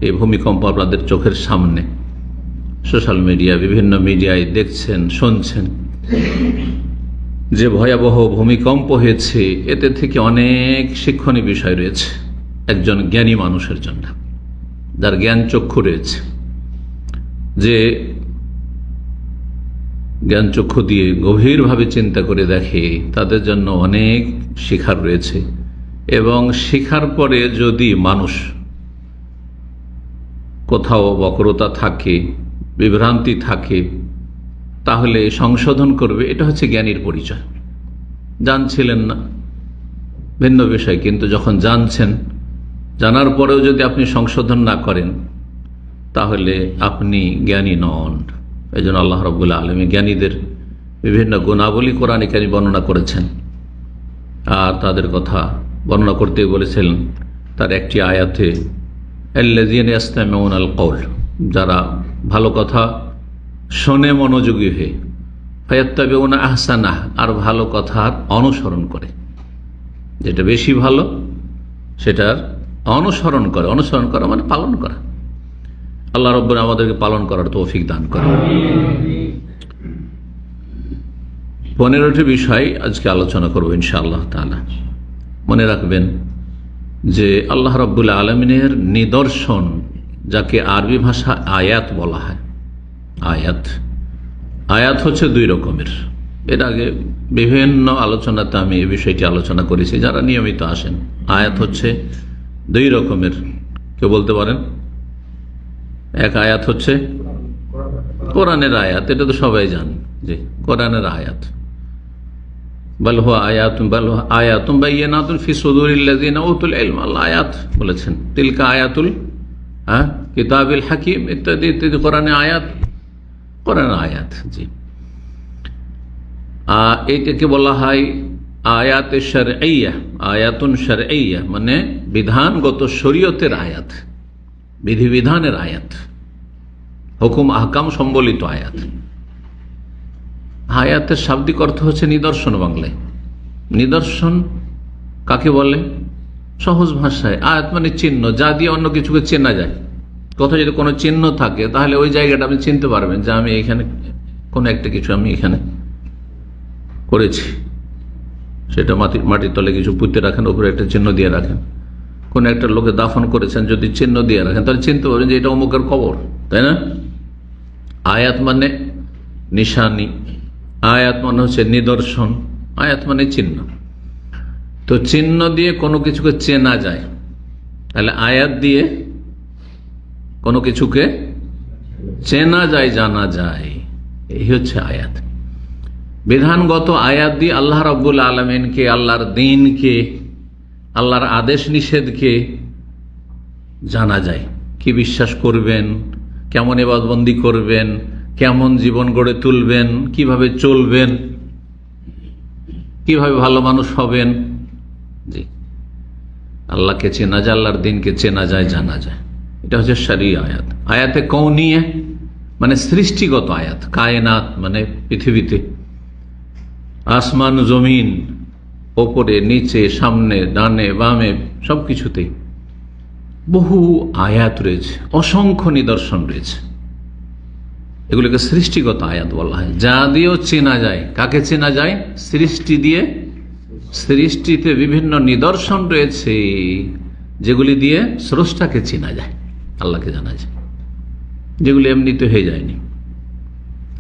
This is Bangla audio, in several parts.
এই ভূমিকম্প আপনাদের চোখের সামনে সোশ্যাল মিডিয়া, বিভিন্ন মিডিয়ায় দেখছেন, শুনছেন যে ভয়াবহ ভূমিকম্প হয়েছে। এতে থেকে অনেক শিক্ষণীয় বিষয় রয়েছে একজন জ্ঞানী মানুষের জন্য, যার জ্ঞান চক্ষু রয়েছে, যে জ্ঞান চক্ষু দিয়ে গভীরভাবে চিন্তা করে দেখে, তাদের জন্য অনেক শিখার রয়েছে। এবং শিখার পরে যদি মানুষ কোথাও বক্রতা থাকে, বিভ্রান্তি থাকে, তাহলে সংশোধন করবে। এটা হচ্ছে জ্ঞানীর পরিচয়। জানছিলেন না ভিন্ন বিষয়, কিন্তু যখন জানছেন, জানার পরেও যদি আপনি সংশোধন না করেন, তাহলে আপনি জ্ঞানী নন। এই জন্য আল্লাহ রাব্বুল আলামিন জ্ঞানীদের বিভিন্ন গুণাবলী কোরআনে কারীমে বর্ণনা করেছেন। আর তাদের কথা বর্ণনা করতে বলেছিলেন তার একটি আয়াতে, আল্লাযীনা ইয়াসতামিউনাল কওল, যারা ভালো কথা শোনে মনোযোগী হয়ে, ফায়াত্তাবিউনা আহসানাহ, আর ভালো কথার অনুসরণ করে, যেটা বেশি ভালো সেটার অনুসরণ করে। অনুসরণ করা মানে পালন করা। আল্লাহ রাব্বুল আমাদেরকে পালন করার তৌফিক দান করেন। 15টি বিষয় আজকে আলোচনা করব ইনশাআল্লাহ তাআলা। মনে রাখবেন যে আল্লাহ রাব্বুল আলামিনের নিদর্শন, যাকে আরবি ভাষা আয়াত বলা হয়। আয়াত হচ্ছে দুই রকমের। এর আগে বিভিন্ন আলোচনাতে আমি এই বিষয়টি আলোচনা করেছি, যারা নিয়মিত আসেন। আয়াত হচ্ছে দুই রকমের। কেউ বলতে পারেন? এক আয়াত হচ্ছে কোরআনের আয়াত, এটা তো সবাই জানেন যে কোরআনের আয়াত। বাল হুয়া আয়াতুম বাইয়িনাতুন ফি সুদুরিল্লাযিনা উতুল ইলম, আল্লাহ আয়াত বলেছেন। তিলকা আয়াতুল কিতাবিল হাকিম ইত্যাদি ইত্যাদি কোরআনের আয়াত, কোরআনের আয়াত। জি, এইটাকে বলা হয় আয়াতে শারঈয়া, আয়াতুন শারঈয়া, মানে বিধানগত শরীয়তের আয়াত, বিধিবিধানের আয়াত, হুকুম আহকাম সম্বলিত আয়াত। আয়াতের শাব্দিক অর্থ হচ্ছে নিদর্শন। বাংলায় নিদর্শন কাকে বলে? সহজ ভাষায় আয়াত মানে চিহ্ন, যা দিয়ে অন্য কিছুকে চেনা যায়। কোথাও যদি কোনো চিহ্ন থাকে, তাহলে ওই জায়গাটা আপনি চিনতে পারবেন যে আমি এখানে কোনো একটা কিছু আমি এখানে করেছি। সেটা মাটির তলে কিছু পুঁতে রাখেন, উপরে একটা চিহ্ন দিয়ে রাখেন। কোন একটা লোকে দাফন করেছেন, যদি চিহ্ন দিয়ে রাখেন, তাহলে চিনতে পারবেন যে এটা অমুকের কবর, তাই না? আয়াত মানে নিশানি, আয়াত মানে হচ্ছে নিদর্শন, আয়াত মানে চিহ্ন। তো চিহ্ন দিয়ে কোনো কিছুকে চেনা যায়, তাহলে আয়াত দিয়ে কোনো কিছুকে চেনা যায়, জানা যায়। এই হচ্ছে আয়াত। বিধানগত আয়াত দিয়ে আল্লাহ রাব্বুল আলামিনকে, আল্লাহর দ্বীনকে, আল্লাহর আদেশ নিষেধকে জানা যায়। কি বিশ্বাস করবেন, কেমন ইবাদতবন্দি করবেন, কেমন জীবন গড়ে তুলবেন, কিভাবে চলবেন, কিভাবে ভালো মানুষ হবেন। জি, আল্লাহকে চেনা যায়, আল্লাহর দ্বীনকে চেনা যায়, জানা যায়। এটা হচ্ছে শরঈ আয়াত। আয়াতে কওনিয়া মানে সৃষ্টিগত আয়াত। কায়নাত মানে পৃথিবীতে, আসমান জমিন, ওপরে নিচে, সামনে ডানে বামে সবকিছুতেই বহু আয়াত রয়েছে, অসংখ্য নিদর্শন রয়েছে। এগুলোকে সৃষ্টিগত আয়াত বলা হয়, যা দিয়েও চেনা যায়। কাকে চেনা যায়? সৃষ্টি দিয়ে। সৃষ্টিতে বিভিন্ন নিদর্শন রয়েছে যেগুলি দিয়ে স্রষ্টাকে চেনা যায়, আল্লাহকে জানা যায়, যেগুলি এমনিতে হয়ে যায়নি।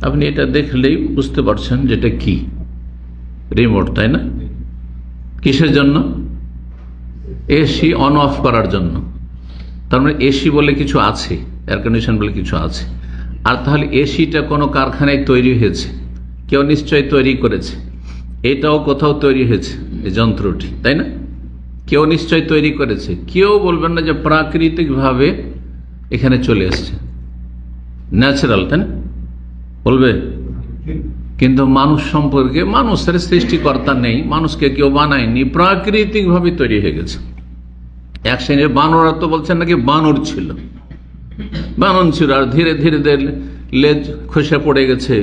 আপনি এটা দেখলেই বুঝতে পারছেন যেটা কি রিমোট, তাই না? কিসের জন্য? এসি অন অফ করার জন্য। তার মানে এসি বলে কিছু আছে, এয়ার কন্ডিশন বলে কিছু আছে। আর তাহলে এসিটা কোনো কারখানায় তৈরি হয়েছে, কেউ নিশ্চয়ই তৈরি করেছে। এটাও কোথাও তৈরি হয়েছে, এই যন্ত্রটি, তাই না? কেউ নিশ্চয়ই তৈরি করেছে। কেউ বলবেন না যে প্রাকৃতিকভাবে এখানে চলে এসছে, ন্যাচারাল, তাই না? বলবে। কিন্তু মানুষ সম্পর্কে, মানুষের সৃষ্টিকর্তা নেই, মানুষকে কেউ বানায়নি, প্রাকৃতিকভাবে তৈরি হয়ে গেছে। এক শ্রেণীর বানররা তো বলছেন নাকি বানর ছিল, আর ধীরে ধীরে লেজ খসে পড়ে গেছে,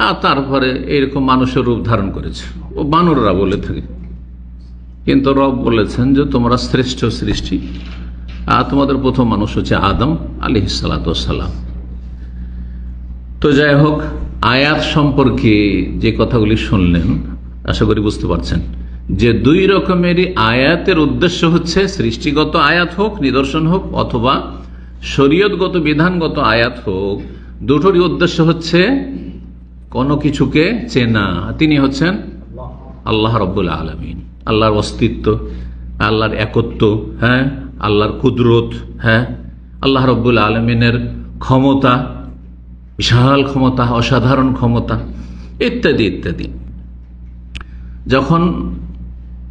আর তারপরে এরকম মানুষের রূপ ধারণ করেছে। ও বানররা বলে থাকে। কিন্তু রব বলেছেন যে তোমরা শ্রেষ্ঠ সৃষ্টি, তোমাদের প্রথম মানুষ হচ্ছে আদম আলাইহিস সালাতু ওয়াস সালাম। তো যাই হোক, আয়াত সম্পর্কে যে কথাগুলি শুনলেন আশা করি বুঝতে পারছেন যে দুই রকমেরই আয়াতের উদ্দেশ্য হচ্ছে সৃষ্টিগত আয়াত হোক, নিদর্শন হোক, অথবা শরীয়তগত বিধানগত আয়াত হোক, দুটোরই উদ্দেশ্য হচ্ছে কোনো কিছুকে চেনা। তিনি হচ্ছেন আল্লাহ রাব্বুল আলামিন, আল্লাহর অস্তিত্ব, আল্লাহর একত্ব, হ্যাঁ, আল্লাহর কুদরত, হ্যাঁ, আল্লাহ রাব্বুল আলামিনের ক্ষমতা, বিশাল ক্ষমতা, অসাধারণ ক্ষমতা, ইত্যাদি ইত্যাদি। যখন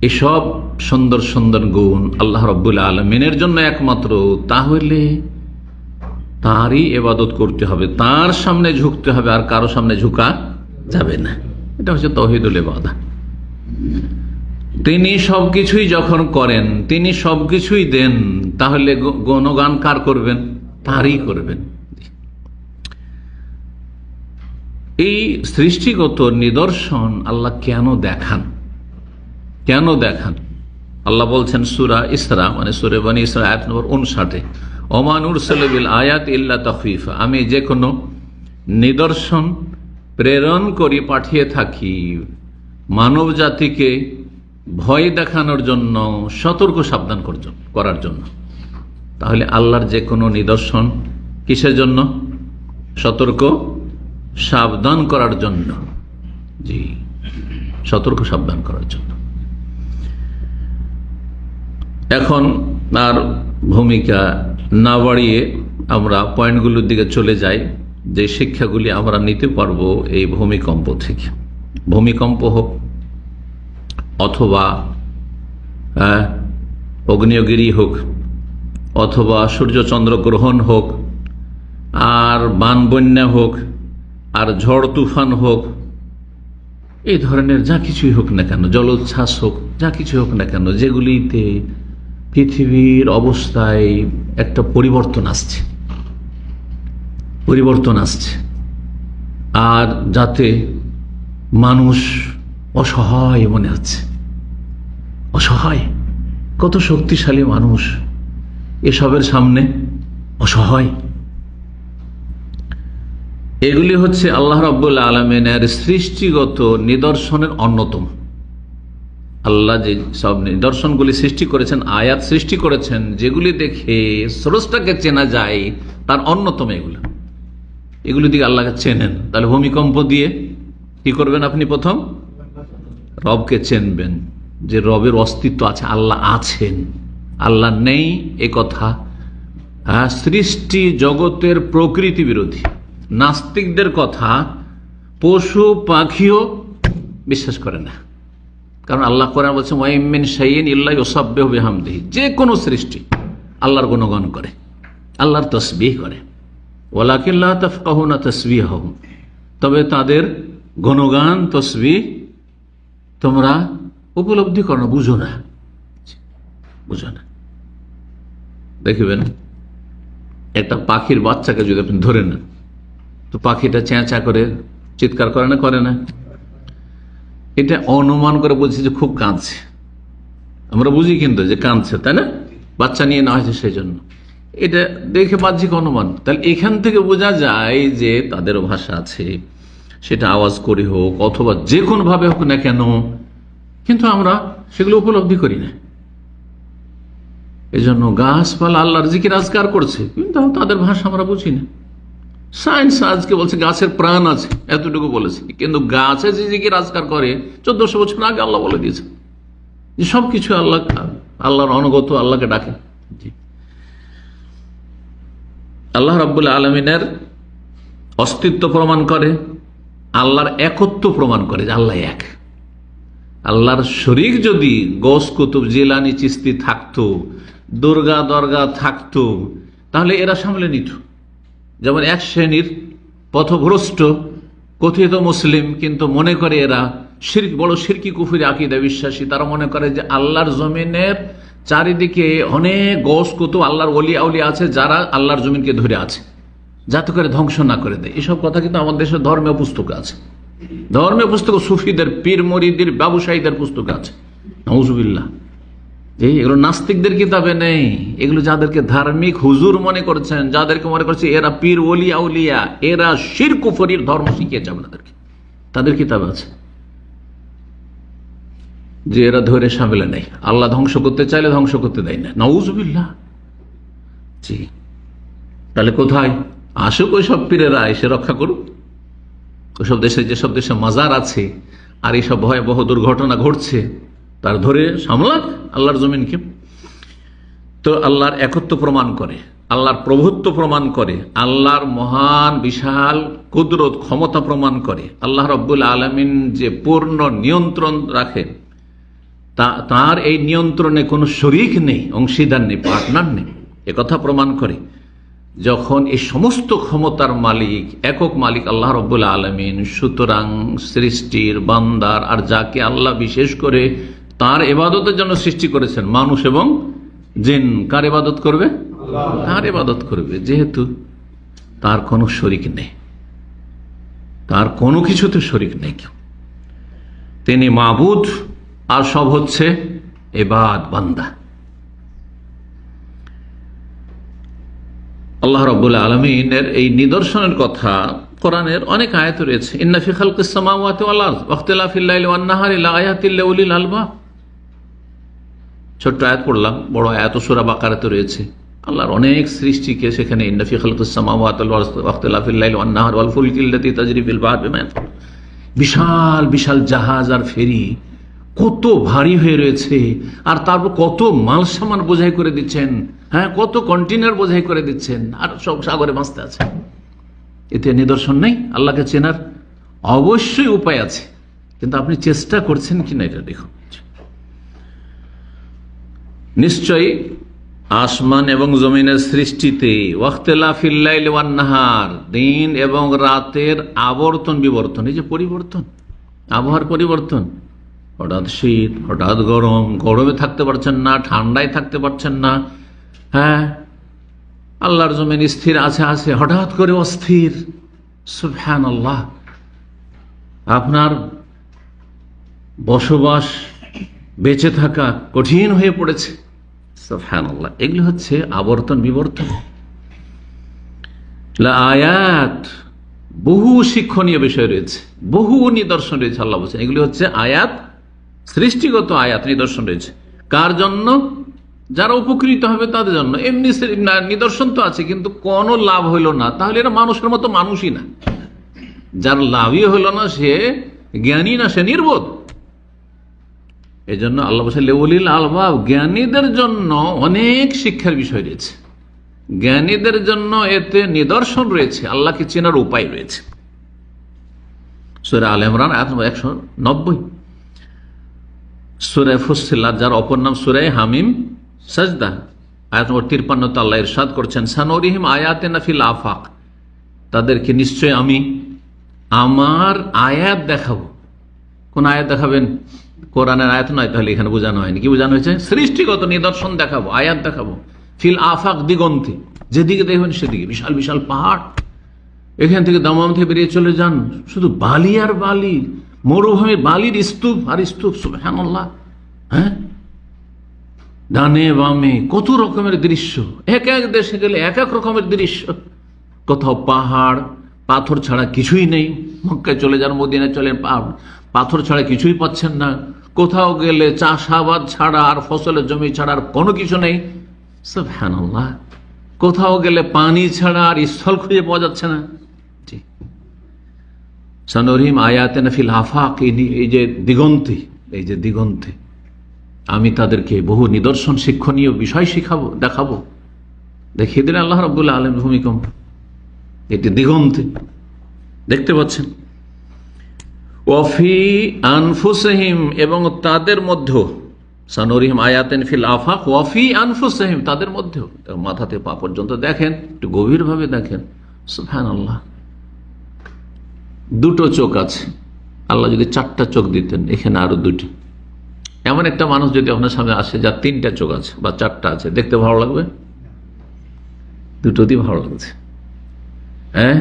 এসব সুন্দর সুন্দর গুণ আল্লাহ রাব্বুল আলামিনের জন্য একমাত্র, তাহলে তারই ইবাদত করতে হবে, তার সামনে ঝুঁকতে হবে, আর কারো সামনে ঝুঁকা যাবে না। এটা হচ্ছে তাওহীদুল ইবাদা। তিনি সবকিছুই যখন করেন, তিনি সবকিছুই দেন, তাহলে গুণগান কার করবেন? তারই করবেন। এই সৃষ্টিগত নিদর্শন আল্লাহ কেন দেখান? কেন দেখান? আল্লাহ বলছেন সূরা ইসরা, মানে সূরা বনী ইসরা আয়াত নম্বর 59, ওমা নুরসিলু বিল আয়াত ইল্লা তাখফীফা, আমি যে কোনো নিদর্শন প্রেরণ করি, পাঠিয়ে থাকি মানব জাতিকে ভয় দেখানোর জন্য, সতর্ক সাবধান করার জন্য। তাহলে আল্লাহর যে কোনো নিদর্শন কিসের জন্য? সতর্ক সাবধান করার জন্য। জি, সতর্ক সাবধান করার জন্য। এখন আর ভূমিকা না বাড়িয়ে আমরা পয়েন্টগুলোর দিকে চলে যাই, যে শিক্ষাগুলি আমরা নিতে পারবো এই ভূমিকম্প থেকে। ভূমিকম্প হোক, অথবা আগ্নেয়গিরি হোক, অথবা সূর্যচন্দ্র গ্রহণ হোক, আর বান বন্যা হোক, আর ঝড় তুফান হোক, এই ধরনের যা কিছুই হোক না কেন, জলোচ্ছ্বাস হোক, যা কিছু হোক না কেন, যেগুলিতে পৃথিবীর অবস্থায় একটা পরিবর্তন আসছে, আর যাতে মানুষ অসহায় মনে হচ্ছে, অসহায়, কত শক্তিশালী মানুষ এসবের সামনে অসহায়। এগুলি হচ্ছে আল্লাহ রাব্বুল আলামিনের সৃষ্টিগত নিদর্শনের অন্যতম। আল্লাহ যে সব নিদর্শনগুলি সৃষ্টি করেছেন, আয়াত সৃষ্টি করেছেন, যেগুলি দেখে স্রষ্টাকে চেনা যায়, তার অন্যতম এগুলি দিকে আল্লাহকে চেনেন। তাহলে ভূমিকম্প দিয়ে কি করবেন? আপনি প্রথম রবকে চিনবেন, যে রবের অস্তিত্ব আছে, আল্লাহ আছেন, আল্লাহ নেই এ কথা সৃষ্টি জগতের প্রকৃতি বিরোধী। নাস্তিকদের কথা পশু পাখিও বিশ্বাস করে না, কারণ আল্লাহ কোরআন বলছেন ওয়া মিন শাইইন ইল্লা ইউসাব্বিহু বিহামদিহি, যে কোনো সৃষ্টি আল্লাহর গুণগান করে, আল্লাহর তাসবিহ করে। ওয়ালাকিন লা তাফকাহুনা তাসবিহাহুম, তবে তাদের গুণগান তাসবিহ তোমরা উপলব্ধি করো না, বুঝো না। দেখবেন একটা পাখির বাচ্চাকে যদি আপনি ধরে নেন, তো পাখিটা চেঁচা করে চিৎকার করে না? এটা অনুমান করে বলছি যে খুব কাঁদছে, আমরা বুঝি কিন্তু যে কাঁদছে, তাই না? বাচ্চা নিয়ে নেওয়া হয়েছে সেই জন্য। এটা দেখে বাহ্যিক অনুমান, তাহলে এখান থেকে বোঝা যায় যে তাদেরও ভাষা আছে, সেটা আওয়াজ করে হোক অথবা যে কোনো ভাবে হোক না কেন, কিন্তু আমরা সেগুলো উপলব্ধি করি না। এই জন্য গাছপালা আল্লাহর জিকির আজকার করছে, কিন্তু তাদের ভাষা আমরা বুঝি না। সায়েন্স আজকে বলছে গাছের প্রাণ আছে, এতটুকু বলেছে, কিন্তু গাছে যে জিকির আজকার করে 1400 বছর আগে আল্লাহ বলে দিয়েছে যে সবকিছু আল্লাহর অনুগত, আল্লাহকে ডাকে। আল্লাহ রাব্বুল আলামিনের অস্তিত্ব প্রমাণ করে, আল্লাহর একত্ব প্রমাণ করে যে আল্লাহ এক। আল্লাহর শরীক যদি গৌস কুতুব জিলানি চিস্তি থাকতো, দুর্গা দরগা থাকতো, তাহলে এরা সামলে নিত। যেমন এক শ্রেণীর পথভ্রষ্ট কথিত মুসলিম, কিন্তু মনে করে এরা বড় শিরকি কুফরি আকীদা বিশ্বাসী, তারা মনে করে যে আল্লাহর জমিনের চারিদিকে অনেক গৌস কুতুব, আল্লাহর ওলি আউলিয়া আছে, যারা আল্লাহর জমিনকে ধরে আছে, যাতে করে ধ্বংস না করে দেয়। এসব কথা কিন্তু আমাদের দেশের ধর্মীয় পুস্তকে আছে, ধর্মীয় পুস্তক, সুফিদের, পীর মরিদের, ব্যবসায়ীদের পুস্তকে আছে। নাউজুবিল্লাহ। এগুলো নাস্তিকদের কিতাবে নেই, এগুলো যাদেরকে ধার্মিক হুজুর মনে করছেন, যাদেরকে মনে করছে এরা পীর ওলি আউলিয়া, এরা শিরক কুফরির ধর্ম শিখিয়েছে আপনাদেরকে, তাদের কিতাব আছে যে এরা ধরে সামলে নেই, আল্লাহ ধ্বংস করতে চাইলে ধ্বংস করতে দেয় না, নাউজুবিল্লাহ। জি, তাহলে কোথায় আসুক ওই সব পীরেরা, এসে রক্ষা করুক। ওইসব দেশে, যেসব দেশে মাজার আছে আর এইসব ভয়াবহ দুর্ঘটনা ঘটছে, তার ধরে সামলাক আল্লাহর জমিনকে। তো আল্লাহর একত্ব প্রমাণ করে, আল্লাহর প্রভুত্ব প্রমাণ করে, আল্লাহর মহান বিশাল কুদরত ক্ষমতা প্রমাণ করে, আল্লাহ রাব্বুল আলামিন যে পূর্ণ নিয়ন্ত্রণ রাখে, তার এই নিয়ন্ত্রণে কোনো শরীক নেই, অংশীদার নেই, পার্টনার নেই, একথা প্রমাণ করে। যখন এই সমস্ত ক্ষমতার মালিক, একক মালিক আল্লাহ রাব্বুল আলামিন, সুতরাং সৃষ্টির, বান্দার আর যাকে আল্লাহ বিশেষ করে তার ইবাদতের জন্য সৃষ্টি করেছেন, মানুষ এবং জিন, কার ইবাদত করবে? তার ইবাদত করবে, যেহেতু তার কোনো শরীক নেই, তার কোনো কিছুতে শরীক নেই কেউ, তিনি মাবুদ, আর সব হচ্ছে ইবাদ, বান্দা। আল্লাহ রাব্বুল আলামিনের এই নিদর্শনের কথা কোরআনের অনেক আয়াত রয়েছে। ইন্না ফি খালকিস সামাওয়াতি ওয়াল আরদ ওয়া ইখতিলাফিল লাইলি ওয়ান নাহারি লাআয়াতিল লিউলিল আলবাব। ছোট্ট আয়াত পড়লাম, বড় আয়াত সূরা বাকারাতে রয়েছে। আল্লাহর অনেক সৃষ্টিকে সেখানে ইন্না ফি খালকিস সামাওয়াতি ওয়াল আরদ ওয়া ইখতিলাফিল লাইলি ওয়ান নাহারি ওয়াল ফুলকিল্লাতী তাজরি ফিল বাহরি বিমা ইয়ানফা। বিশাল বিশাল জাহাজ আর ফেরি কত ভারী হয়ে রয়েছে, আর তারপর কত মাল সামান বোঝাই করে দিচ্ছেন, হ্যাঁ, কত কন্টেনার বোঝাই করে দিচ্ছেন, আর সব সাগরে ভাসতে আছে। এতে নিদর্শন নেই আল্লাহকে চেনার? অবশ্যই উপায় আছে, কিন্তু আপনি চেষ্টা করছেন কিনা এটা দেখুন। নিশ্চয়ই আসমান এবং জমিনের সৃষ্টিতে ওয়াখতিলাফিল লাইলি ওয়ান নাহার, দিন এবং রাতের আবর্তন বিবর্তন, এই যে পরিবর্তন, আবহাওয়ার পরিবর্তন, হঠাৎ শীত, হঠাৎ গরম, গরমে থাকতে পারছেন না, ঠান্ডায় থাকতে পারছেন না, হ্যাঁ, আল্লাহর জমিন স্থির আছে আছে, হঠাৎ করে অস্থির, সুবহানাল্লাহ। আপনার বসবাস, বেঁচে থাকা কঠিন হয়ে পড়েছে, সুবহানাল্লাহ। এগুলি হচ্ছে আবর্তন বিবর্তন। আয়াত, বহু শিক্ষণীয় বিষয় রয়েছে, বহু নিদর্শন রয়েছে। আল্লাহ বলছেন এগুলি হচ্ছে আয়াত, সৃষ্টিগত আয়াত, নিদর্শন রয়েছে। কার জন্য? যারা উপকৃত হবে তাদের জন্য। এমনি নিদর্শন তো আছে, কিন্তু কোনো লাভ হইল না, তাহলে এরা মানুষের মতো মানুষই না। যার লাভই হইল না সে জ্ঞানী না, সে নির্বোধ। এই জন্য আল্লাহ বলছেন লিউলিল আলবাব, জ্ঞানীদের জন্য অনেক শিক্ষার বিষয় রয়েছে, জ্ঞানীদের জন্য এতে নিদর্শন রয়েছে, আল্লাহকে চেনার উপায় রয়েছে। সূরা আলে ইমরান আয়াত 190, সূরা ফুসসিলাত, যার অপর নাম সূরা হামিম সাজদা, আয়াত নম্বর 53 আল্লাহ ইরশাদ করছেন সানুরিহিম আয়াতিনা ফিল আফাক, তাদেরকে নিশ্চয় আমি আমার আয়াত দেখাবো। কোন আয়াত দেখাবেন? কোরআনের আয়াত নয়, তাহলে এখানে বোঝানো হয়নি। কি বোঝানো হয়েছে? সৃষ্টিগত নিদর্শন দেখাবো, আয়াত দেখাবো। ফিল আফাক, দিগন্তে, যেদিকে দেখবেন সেদিকে বিশাল বিশাল পাহাড়, এখান থেকে দামাম থেকে বেরিয়ে চলে যান, শুধু বালি আর বালি, মরুভূমি, বালির স্তূপ আর স্তূপ, সুবহানাল্লাহ। হ্যাঁ, ডানে বামে কত রকমের দৃশ্য, এক এক দেশে গেলে এক এক রকমের দৃশ্য। কোথাও পাহাড়, পাথর ছাড়া কিছুই নেই। মক্কায় চলে যান, মদিনায় চলেন, পাথর ছাড়া কিছুই পাচ্ছেন না। কোথাও গেলে চাষাবাদ ছাড়া আর ফসলের জমি ছাড়া আর কোনো কিছু নেই, সুবহানাল্লাহ। কোথাও গেলে পানি ছাড়া আর স্থল খুঁজে পাওয়া যাচ্ছে না। সানুরিহিম আয়াতিনা ফিল আফাক, এই যে দিগন্তে, এই যে দিগন্তে আমি তাদেরকে বহু নিদর্শন, শিক্ষণীয় বিষয় শিখাবো, দেখাবো, দেখিয়ে দিলেন আল্লাহ রাব্বুল আলামিন ভূমিকম্প। এটি দিগন্তে দেখতে পাচ্ছেন। ওয়াফি আনফুসিহিম, এবং তাদের মধ্যে, সানুরিহিম আয়াতিন ফিল আফাক ওয়াফি আনফুসিহিম, তাদের মধ্যেও, মাথাতে পা পর্যন্ত দেখেন, একটু গভীরভাবে দেখেন, সুবহানাল্লাহ। দুটো চোখ আছে, আল্লাহ যদি 4টা চোখ দিতেন, এখানে আরো 2টি। এমন একটা মানুষ যদি আপনার সামনে আসে যার 3টা চোখ আছে বা 4টা আছে, দেখতে ভালো লাগবে? দুটোতেই ভালো লাগছে। হ্যাঁ,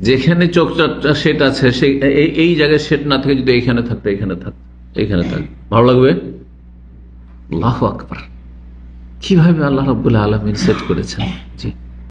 যেখানে চোখ 4টা সেট আছে, এই জায়গায় সেট না থেকে যদি এখানে থাকতো, এখানে থাকতো, এখানে থাকতো, ভালো লাগবে? আল্লাহু আকবার। কিভাবে আল্লাহ রাব্বুল আলামিন সেট করেছেন। জি।